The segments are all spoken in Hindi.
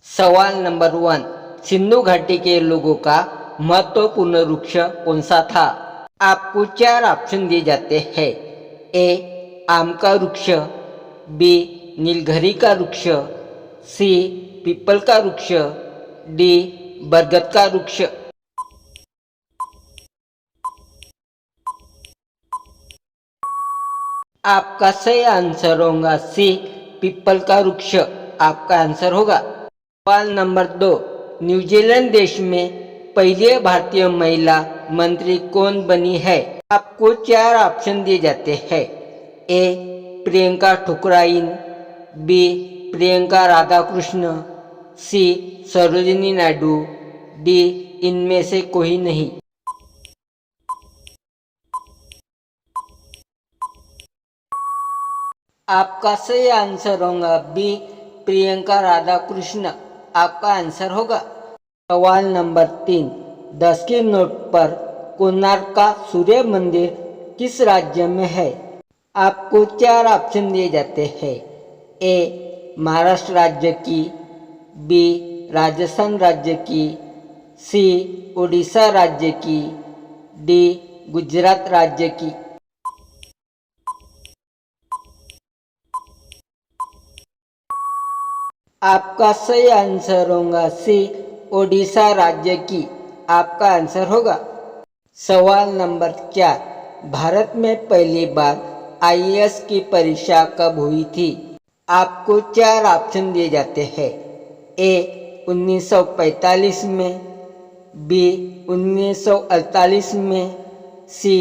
सवाल नंबर 1। सिंधु घाटी के लोगों का महत्वपूर्ण वृक्ष कौन सा था? आपको 4 ऑप्शन दिए जाते हैं। ए आम का वृक्ष, बी नीलगिरी का वृक्ष, सी पीपल का वृक्ष, डी बरगद का वृक्ष। आपका सही आंसर होगा सी पीपल का वृक्ष। आपका आंसर होगा। सवाल नंबर 2। न्यूजीलैंड देश में पहली भारतीय महिला मंत्री कौन बनी है? आपको 4 ऑप्शन दिए जाते हैं। ए प्रियंका ठुकराइन, बी प्रियंका राधाकृष्ण, सी सरोजिनी नायडू, डी इनमें से कोई नहीं। आपका सही आंसर होगा बी प्रियंका राधाकृष्ण। आपका आंसर होगा। सवाल नंबर 3। 10 के नोट पर कोणार्क का सूर्य मंदिर किस राज्य में है? आपको 4 ऑप्शन दिए जाते हैं। ए महाराष्ट्र राज्य की, बी राजस्थान राज्य की, सी उड़ीसा राज्य की, डी गुजरात राज्य की। आपका सही आंसर होगा सी ओडिशा राज्य की। आपका आंसर होगा। सवाल नंबर 4। भारत में पहली बार आईएएस की परीक्षा कब हुई थी? आपको 4 ऑप्शन दिए जाते हैं। ए 1945 में, बी 1948 में, सी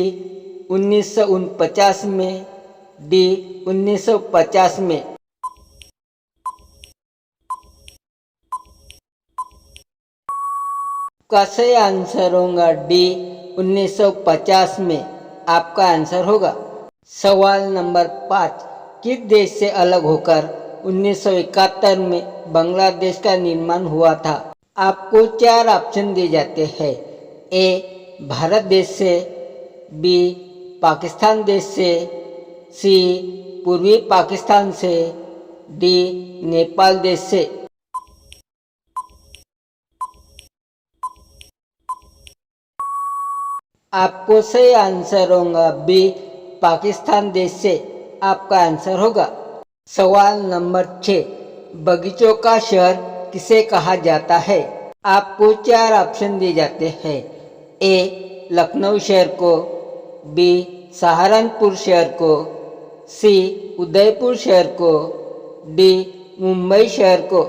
1949 में, डी 1950 में। का सही आंसर होगा डी 1950 में। आपका आंसर होगा। सवाल नंबर 5। किस देश से अलग होकर 1971 में बांग्लादेश का निर्माण हुआ था? आपको 4 ऑप्शन दिए जाते हैं। ए भारत देश से, बी पाकिस्तान देश से, सी पूर्वी पाकिस्तान से, डी नेपाल देश से। आपको सही आंसर होगा बी पाकिस्तान देश से। आपका आंसर होगा। सवाल नंबर 6। बगीचों का शहर किसे कहा जाता है? आपको 4 ऑप्शन दिए जाते हैं। ए लखनऊ शहर को, बी सहारनपुर शहर को, सी उदयपुर शहर को, डी मुंबई शहर को।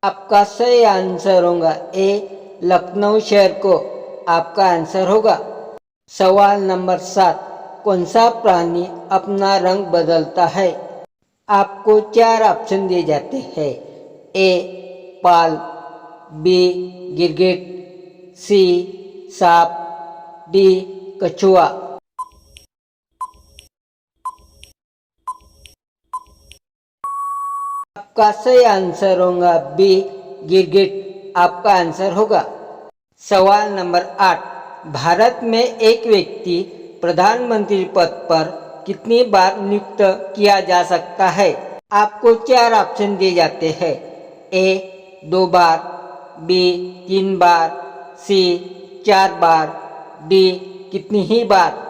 आपका सही आंसर होगा ए लखनऊ शहर को। आपका आंसर होगा। सवाल नंबर 7। कौन सा प्राणी अपना रंग बदलता है? आपको 4 ऑप्शन दिए जाते हैं। ए पाल, बी गिरगिट, सी सांप, डी कछुआ। आपका सही आंसर होगा बी गिरगिट। आपका आंसर होगा। सवाल नंबर 8। भारत में एक व्यक्ति प्रधानमंत्री पद पर कितनी बार नियुक्त किया जा सकता है? आपको 4 ऑप्शन दिए जाते हैं। ए 2 बार, बी 3 बार, सी 4 बार, डी कितनी ही बार।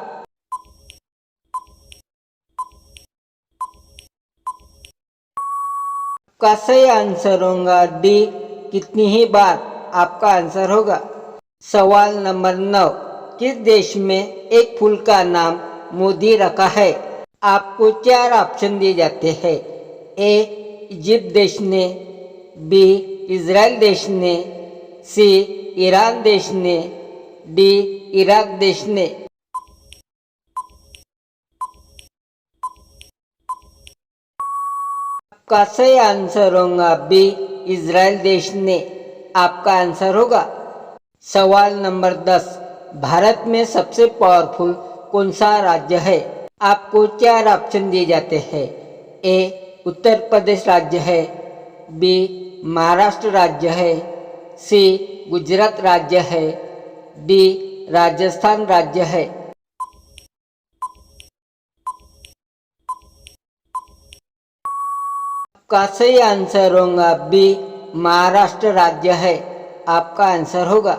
का सही आंसर होगा डी कितनी ही बार। आपका आंसर होगा। सवाल नंबर 9। किस देश में एक फूल का नाम मोदी रखा है? आपको 4 ऑप्शन दिए जाते हैं। ए इजिप्ट देश ने, बी इजराइल देश ने, सी ईरान देश ने, डी इराक देश ने। का सही आंसर होगा बी इजराइल देश ने। आपका आंसर होगा। सवाल नंबर 10। भारत में सबसे पावरफुल कौन सा राज्य है? आपको 4 ऑप्शन दिए जाते हैं। ए उत्तर प्रदेश राज्य है, बी महाराष्ट्र राज्य है, सी गुजरात राज्य है, डी राजस्थान राज्य है। का सही आंसर होगा बी, महाराष्ट्र राज्य है। आपका आंसर होगा